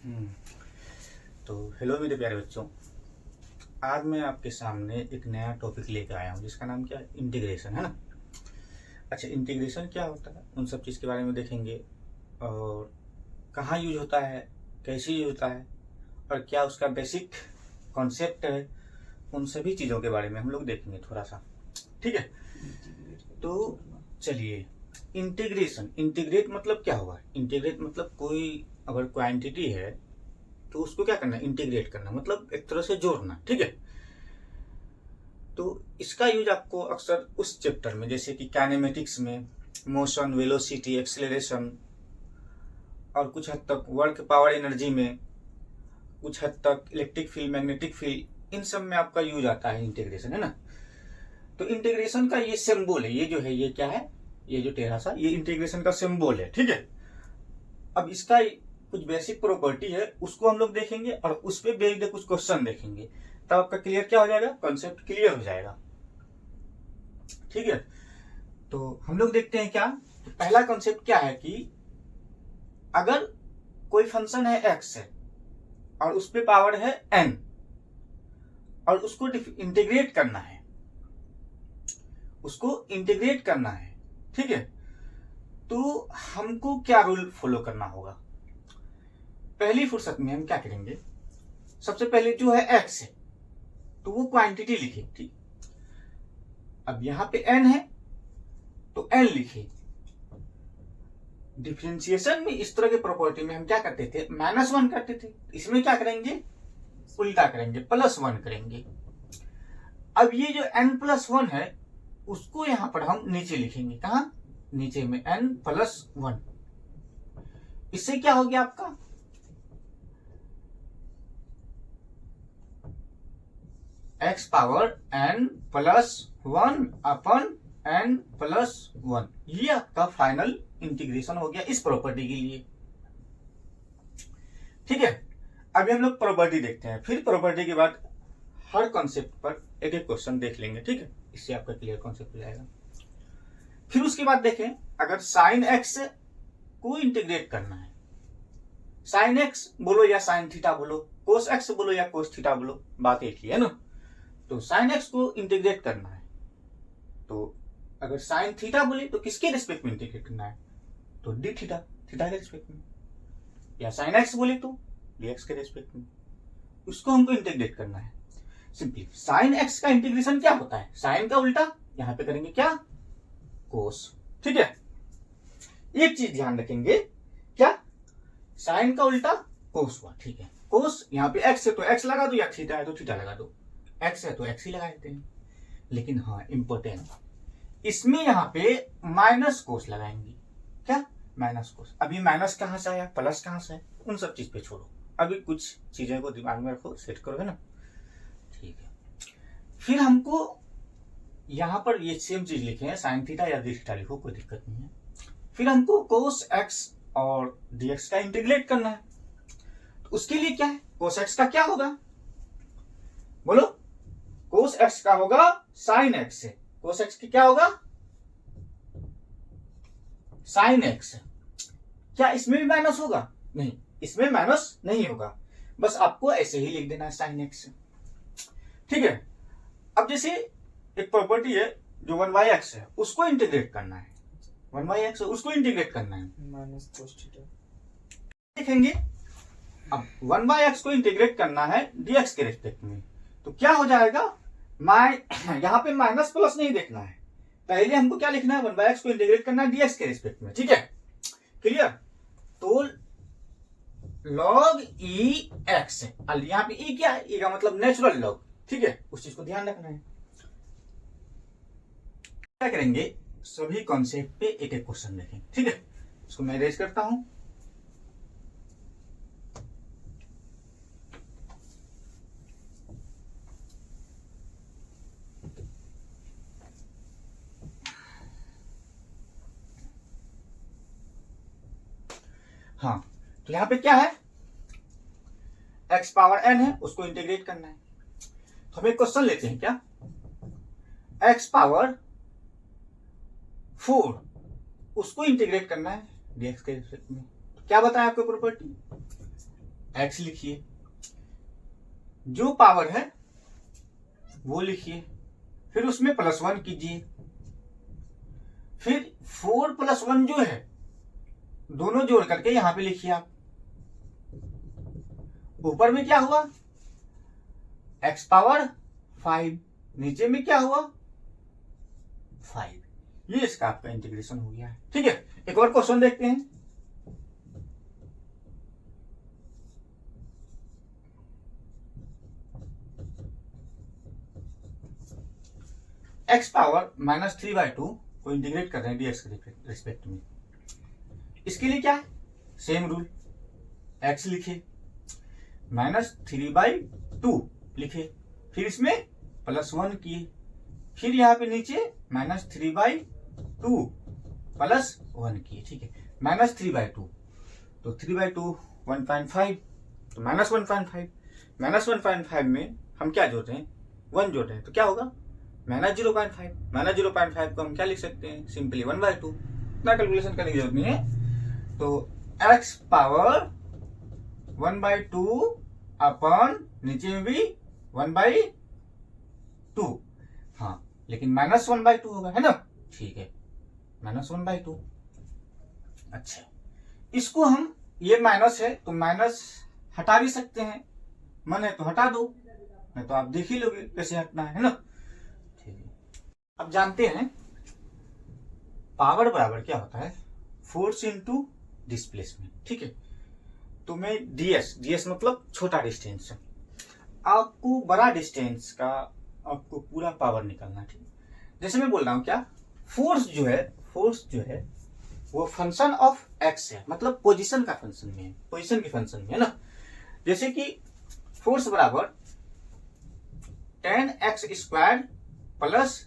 हम्म, तो हेलो मेरे प्यारे बच्चों। आज मैं आपके सामने एक नया टॉपिक लेकर आया हूँ जिसका नाम क्या है, इंटीग्रेशन, है ना। अच्छा, इंटीग्रेशन क्या होता है उन सब चीज़ के बारे में देखेंगे, और कहाँ यूज होता है, कैसे यूज होता है, और क्या उसका बेसिक कॉन्सेप्ट है। उन सभी चीज़ों के बारे में हम लोग देखेंगे थोड़ा सा, ठीक है। तो चलिए, इंटीग्रेशन, इंटीग्रेट मतलब क्या हुआ। इंटीग्रेट मतलब कोई अगर क्वांटिटी है तो उसको क्या करना है, इंटीग्रेट करना, मतलब एक तरह से जोड़ना, ठीक है। तो इसका यूज आपको अक्सर उस चैप्टर में, जैसे कि काइनेमेटिक्स में, मोशन, वेलोसिटी, एक्सेलरेशन, और कुछ हद तक वर्क पावर एनर्जी में, कुछ हद तक इलेक्ट्रिक फील्ड, मैग्नेटिक फील्ड, इन सब में आपका यूज आता है इंटीग्रेशन, है ना। तो इंटीग्रेशन का ये सिंबल है, ये जो है, ये क्या है, ये जो टेढ़ा सा, ये इंटीग्रेशन का सिंबल है, ठीक है। अब इसका कुछ बेसिक प्रॉपर्टी है, उसको हम लोग देखेंगे, और उस पर बेस्ड कुछ क्वेश्चन देखेंगे, तब आपका क्लियर क्या हो जाएगा, कॉन्सेप्ट क्लियर हो जाएगा, ठीक है। तो हम लोग देखते हैं क्या, तो पहला कॉन्सेप्ट क्या है कि अगर कोई फंक्शन है एक्स है और उस पर पावर है एन, और उसको इंटीग्रेट करना है, उसको इंटीग्रेट करना है, ठीक है। तो हमको क्या रूल फॉलो करना होगा। पहली फुर्सत में हम क्या करेंगे, सबसे पहले जो है एक्स है तो वो क्वांटिटी लिखे, ठीक। अब यहां पे एन है तो एन लिखे। डिफरेंशिएशन में इस तरह के प्रॉपर्टी में हम क्या करते थे, -1 करते थे। इसमें क्या करेंगे, उल्टा करेंगे, +1 करेंगे। अब ये जो n+1 है उसको यहां पर हम नीचे लिखेंगे, कहा, नीचे में n+1। इससे क्या हो गया आपका, x पावर n+1 अपन n+1, ये आपका फाइनल इंटीग्रेशन हो गया इस प्रॉपर्टी के लिए, ठीक है। अभी हम लोग प्रॉपर्टी देखते हैं, फिर प्रॉपर्टी के बाद हर कॉन्सेप्ट पर एक एक क्वेश्चन देख लेंगे, ठीक है। इससे आपका क्लियर कॉन्सेप्ट हो जाएगा। फिर उसके बाद देखें, अगर साइन एक्स को इंटीग्रेट करना है, साइन एक्स बोलो या साइन थीटा बोलो, कोस एक्स बोलो या कोस थीटा बोलो, बात एक ही है ना। तो साइन एक्स को इंटीग्रेट करना है, तो अगर साइन थीटा बोले तो किसके रिस्पेक्ट में इंटीग्रेट करना है, तो डी थीटा, थीटा के रिस्पेक्ट में। या साइन एक्स बोले तो डी एक्स के रिस्पेक्ट में, उसको हमको इंटीग्रेट करना है। सिंपली साइन एक्स का इंटीग्रेशन क्या होता है, साइन का उल्टा, यहां पे करेंगे क्या, कोस, ठीक है। एक चीज ध्यान रखेंगे, क्या, साइन का उल्टा कोस हुआ, ठीक है। कोस यहाँ पे एक्स है तो एक्स लगा दो, या थीटा है तो थीटा लगा दो, एक्स है तो एक्स ही लगा देते हैं। लेकिन हाँ, इंपॉर्टेंट, इसमें यहाँ पे माइनस कोस लगाएंगे, क्या, माइनस कोस। अभी माइनस कहां से आया, प्लस कहां से है, उन सब चीज पे छोड़ो, अभी कुछ चीजें को दिमाग में रखो, सेट करो, है ना, ठीक है। फिर हमको यहां पर ये सेम चीज लिखे हैं, साइन थीटा या डी थीटा लिखो, कोई दिक्कत नहीं है। फिर हमको कोस एक्स और डीएक्स का इंटीग्रेट करना है, तो उसके लिए क्या है, कोस एक्स का क्या होगा, बोलो, कोस एक्स का होगा साइन एक्स से, कोस एक्स की क्या होगा, साइन एक्स। क्या इसमें भी माइनस होगा, नहीं, इसमें माइनस नहीं होगा, बस आपको ऐसे ही लिख देना है, साइन एक्स, ठीक है। अब जैसे एक प्रॉपर्टी है जो 1/x है, उसको इंटीग्रेट करना है, 1/x उसको इंटीग्रेट करना है, माइनस कोस थीटा देखेंगे। अब 1/x को इंटीग्रेट करना है dx के रिस्पेक्ट में, तो क्या हो जाएगा, यहां पे माइनस प्लस नहीं देखना है, पहले हमको क्या लिखना है, 1/x को इंटीग्रेट करना है dx के रिस्पेक्ट में, ठीक है, क्लियर। तो log e x, यहाँ पे e क्या है, e का मतलब नेचुरल लॉग, ठीक है, उस चीज को ध्यान रखना है। क्या करेंगे, सभी कॉन्सेप्ट पे एक एक क्वेश्चन देखें, ठीक है। इसको मैं रेज करता हूं, हाँ। तो यहां पे क्या है, x पावर n है, उसको इंटीग्रेट करना है। तो हम एक क्वेश्चन लेते हैं, क्या, x पावर 4 उसको इंटीग्रेट करना है dx के रिस्पेक्ट में। तो क्या बताया आपको प्रॉपर्टी, एक्स लिखिए, जो पावर है वो लिखिए, फिर उसमें +1 कीजिए, फिर 4 + 1 जो है दोनों जोड़ करके यहां पे लिखिए आप। ऊपर में क्या हुआ, x पावर 5, नीचे में क्या हुआ 5। ये इसका आपका इंटीग्रेशन हो गया है। ठीक है, एक और क्वेश्चन देखते हैं। x पावर -3/2 को इंटीग्रेट कर रहे हैं dx के रिस्पेक्ट में। इसके लिए क्या है, सेम रूल, x लिखे, -3/2 लिखे, फिर इसमें +1 किए, फिर यहाँ पे नीचे -3/2 +1 किए। ठीक है, -3/2 तो 3/2 1.5, तो -1.5, -1.5 में हम क्या जोड़ रहे हैं, 1 जोड़ रहे हैं, तो क्या होगा -0.5, -0.5 को हम क्या लिख सकते हैं, सिंपली 1/2। इतना कैलकुलेशन करने की जरूरत नहीं है। तो x पावर 1/2 अपन नीचे में भी 1/2, हाँ लेकिन -1/2 होगा, है ना। ठीक है, -1/2। अच्छा, इसको हम, ये माइनस है तो माइनस हटा भी सकते हैं, मन है तो हटा दो, नहीं तो आप देख ही लोगे कैसे हटना है ना। ठीक है, अब जानते हैं पावर बराबर क्या होता है, फोर्स इनटू डिस्प्लेसमेंट। ठीक है, तो मैं ds मतलब छोटा डिस्टेंस है, आपको बड़ा डिस्टेंस का आपको पूरा पावर निकालना है। ठीक है, जैसे मैं बोल रहा हूं क्या, फोर्स जो है वो फंक्शन ऑफ x है, मतलब पोजीशन का फंक्शन में है, पोजीशन के फंक्शन में है ना। जैसे कि फोर्स बराबर 10x² प्लस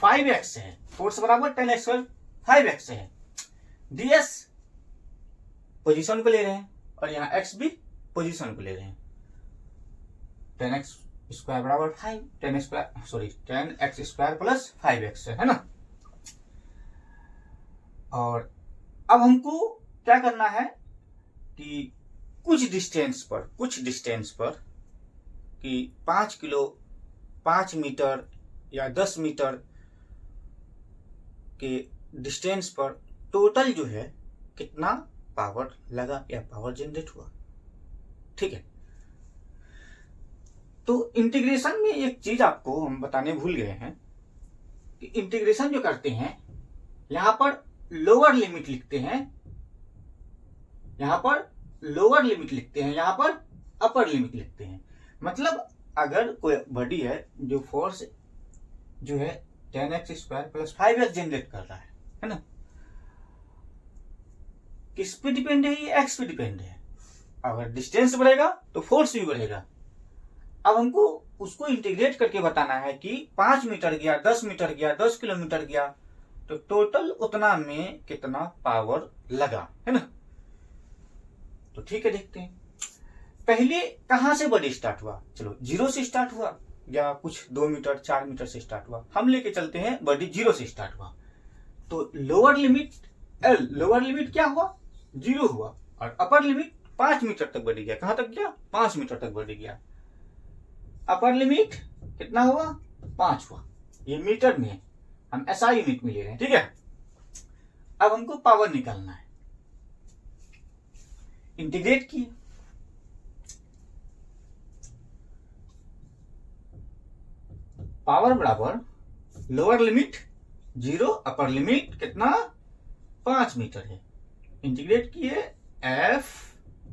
5x है, फोर्स बराबर 10x² 5x है। ds पोजीशन को ले रहे हैं और यहाँ x भी पोजीशन को ले रहे हैं। 10x² बराबर 5, 10x² प्लस 5x है ना। और अब हमको क्या करना है कि कुछ डिस्टेंस पर कि 5 किलो, 5 मीटर या 10 मीटर के डिस्टेंस पर टोटल जो है कितना पावर लगा या पावर जनरेट हुआ। ठीक है, तो इंटीग्रेशन में एक चीज आपको हम बताने भूल गए हैं कि इंटीग्रेशन जो करते हैं, यहां पर लोअर लिमिट लिखते हैं, यहां पर लोअर लिमिट लिखते हैं, यहां पर अपर लिमिट लिखते हैं। मतलब अगर कोई बॉडी है जो फोर्स जो है 10x² प्लस 5x जनरेट कर रहा है ना, किस पे डिपेंड है, ये x पे डिपेंड है। अगर डिस्टेंस बढ़ेगा तो फोर्स भी बढ़ेगा। अब हमको उसको इंटीग्रेट करके बताना है कि 5 मीटर गया, 10 मीटर गया, 10 किलोमीटर गया, तो टोटल उतना में कितना पावर लगा, है ना। तो ठीक है, देखते हैं पहले कहां से बॉडी स्टार्ट हुआ। चलो 0 से स्टार्ट हुआ या कुछ 2 मीटर 4 मीटर से स्टार्ट हुआ, हम लेके चलते हैं बॉडी 0 से स्टार्ट हुआ। तो लोअर लिमिट क्या हुआ, 0 हुआ, और अपर लिमिट 5 मीटर तक बढ़ गया। कहां तक गया, 5 मीटर तक बढ़ गया। अपर लिमिट कितना हुआ, 5 हुआ। ये मीटर में, हम SI यूनिट में ले रहे हैं। ठीक है, अब हमको पावर निकालना है, इंटीग्रेट किए, पावर बराबर लोअर लिमिट 0, अपर लिमिट कितना 5 मीटर है, इंटीग्रेट किए F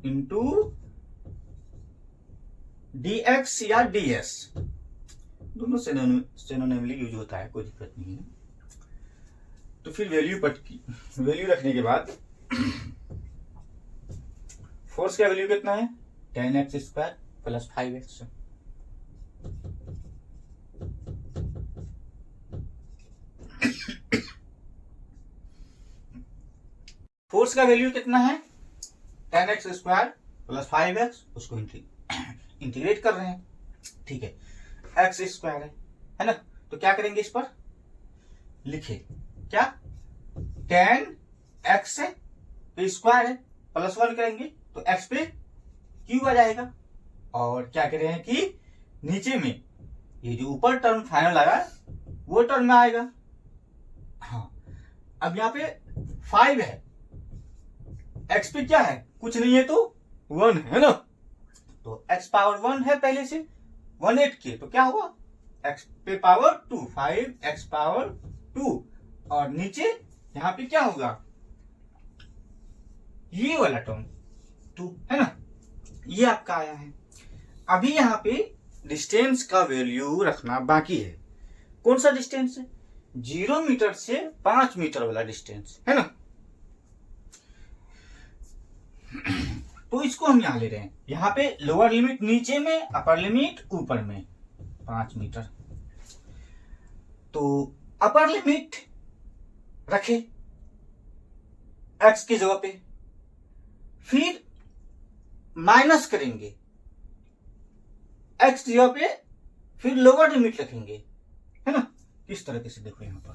इंटू dx या ds, दोनों सिनोनिमली यूज होता है, कोई दिक्कत नहीं है। तो फिर वैल्यू रखने के बाद फोर्स का वैल्यू कितना है, 10x² प्लस 5x। फोर्स का वैल्यू कितना है, 10x² प्लस 5x, उसको इंटीग्रेट कर रहे हैं। ठीक है, x² है ना, तो क्या करेंगे, इस पर लिखे क्या, 10x है, स्क्वायर है, +1 करेंगे तो x पे q आ जाएगा। और क्या कह रहे हैं कि नीचे में ये जो ऊपर टर्म फाइनल आया वो टर्म में आएगा। हाँ, अब यहाँ पे 5 है, x पे क्या है, कुछ नहीं है तो 1 है ना, तो x पावर 1 है पहले से 18 के, तो क्या हुआ x पे पावर 2, 5x पावर 2, और नीचे यहाँ पे क्या होगा, ये वाला टर्म 2 है ना, ये आपका आया है। अभी यहाँ पे डिस्टेंस का वैल्यू रखना बाकी है। कौन सा डिस्टेंस है, 0 मीटर से 5 मीटर वाला डिस्टेंस है ना। तो इसको हम यहां ले रहे हैं, यहाँ पे लोअर लिमिट नीचे में, अपर लिमिट ऊपर में 5 मीटर। तो अपर लिमिट रखे x की जगह पे, फिर माइनस करेंगे x की जगह पे, फिर लोअर लिमिट रखेंगे, है ना। किस तरीके से देखो यहां पर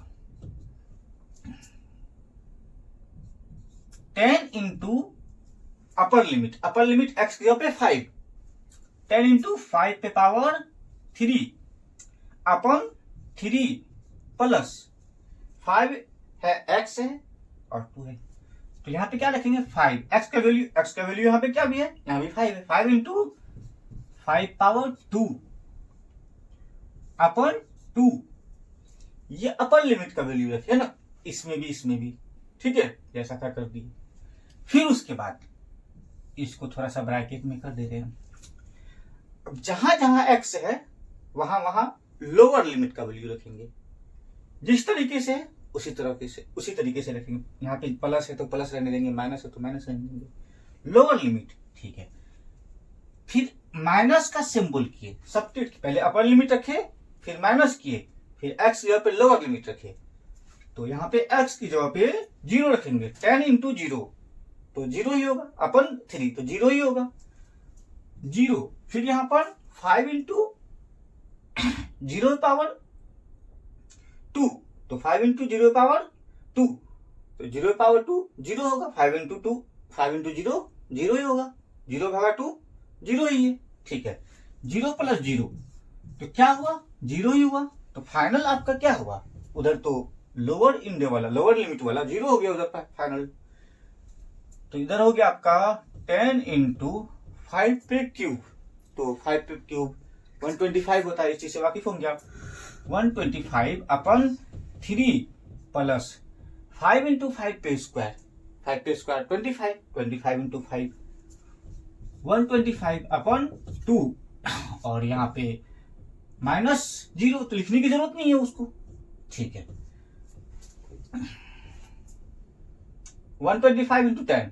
10 इंटू अपर लिमिट x की जगह पे 5, 10 इंटू 5 पे पावर 3 अपन 3 प्लस 5 है, x है और 2 है, तो यहाँ पे क्या रखेंगे 5, x का वैल्यू यहाँ पे क्या भी है, यहाँ भी 5 है, 5 इंटू 5 पावर 2 अपन 2, ये अपर लिमिट का वैल्यू रखे ना, इसमें भी, ठीक है, जैसा क्या कर दिए। फिर उसके बाद इसको थोड़ा सा ब्रैकेट में कर दे रहे हैं। अब जहां जहां x है वहां लोअर लिमिट का वैल्यू रखेंगे, जिस तरीके से उसी तरीके से रखेंगे। यहाँ पे प्लस है तो प्लस रहने देंगे, माइनस है तो माइनस रहने देंगे, लोअर लिमिट, ठीक है। फिर माइनस का सिंबल किए, सब्ट्रैक्ट, पहले अपर लिमिट रखे, फिर माइनस किए, फिर x की जगह पे लोअर लिमिट रखे, तो यहाँ पे x की जगह पे 0 रखेंगे, 10 इंटू 0 तो 0 ही होगा, अपन 3 तो 0 ही होगा, 0। फिर यहाँ पर 5 इंटू 0 पावर 2, तो 5 इंटू 0 पावर 2, तो 0 पावर 2 0 होगा, 5 इंटू 2, 5 इंटू 0 0 ही होगा, 0 भागा 2 0 ही है, ठीक है। 0 प्लस 0 तो क्या हुआ, 0 ही हुआ, तो फाइनल आपका क्या हुआ, उधर तो लोअर लिमिट वाला 0 हो गया उधर फाइनल, तो इधर हो गया आपका 10 इंटू 5 पे क्यूब, तो 5 पे क्यूब 125 होता है, इस चीज से वाकिफ होंगे आप। 125 अपन 3 प्लस 5 इंटू 5 पे स्क्वायर, 5 पे स्क्वायर 25 इंटू 5 125 अपन 2, और यहाँ पे माइनस 0 तो लिखने की जरूरत नहीं है उसको, ठीक है। 125 इंटू 10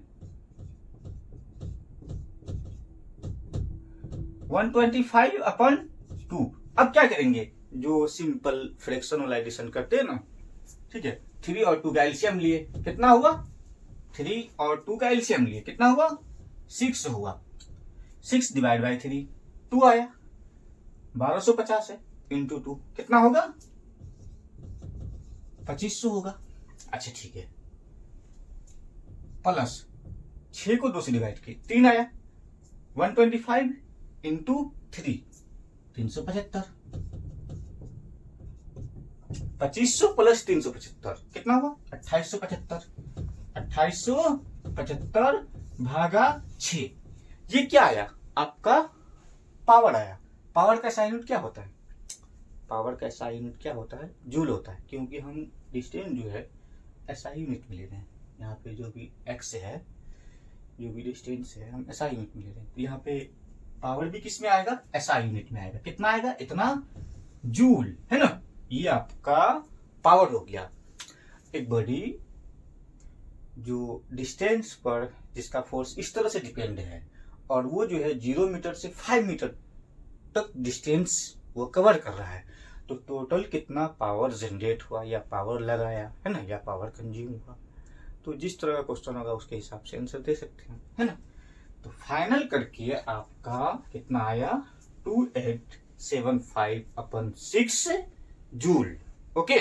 125 अपन 2। अब क्या करेंगे, जो सिंपल फ्रैक्शन वाला एडिशन करते हैं ना, ठीक है, 3 और 2 का एलसीएम लिए, कितना हुआ, 3 और 2 का एलसीएम लिए कितना हुआ, 6 हुआ, 6 डिवाइड बाई 3 2 आया, 1250 है, इंटू 2 कितना होगा, 2500 होगा। अच्छा ठीक है, प्लस 6 को 2 से डिवाइड किए 3 आया, 125 इंटू 3 375, 2500 प्लस 375 कितना हुआ, 2875, 2875 भागा 6, ये क्या आया आपका, पावर आया। पावर का SI यूनिट क्या होता है, पावर का SI यूनिट क्या होता है, जूल होता है, क्योंकि हम डिस्टेंस जो है SI यूनिट में ले रहे हैं। यहाँ पे जो भी x है, जो भी डिस्टेंस है, हम SI यूनिट में ले रहे हैं, तो यहाँ पे पावर भी किस में आएगा, SI यूनिट में आएगा, कितना आएगा, इतना जूल, है ना। ये आपका पावर हो गया। एक बॉडी जो डिस्टेंस पर जिसका फोर्स इस तरह से डिपेंड है, और वो जो है 0 मीटर से 5 मीटर तक डिस्टेंस वो कवर कर रहा है, तो टोटल कितना पावर जनरेट हुआ, या पावर लगाया, है ना, या पावर कंज्यूम हुआ, तो जिस तरह का क्वेश्चन होगा उसके हिसाब से आंसर दे सकते हैं, है ना। तो फाइनल करके आपका कितना आया, 2875 अपन 6 जूल, ओके।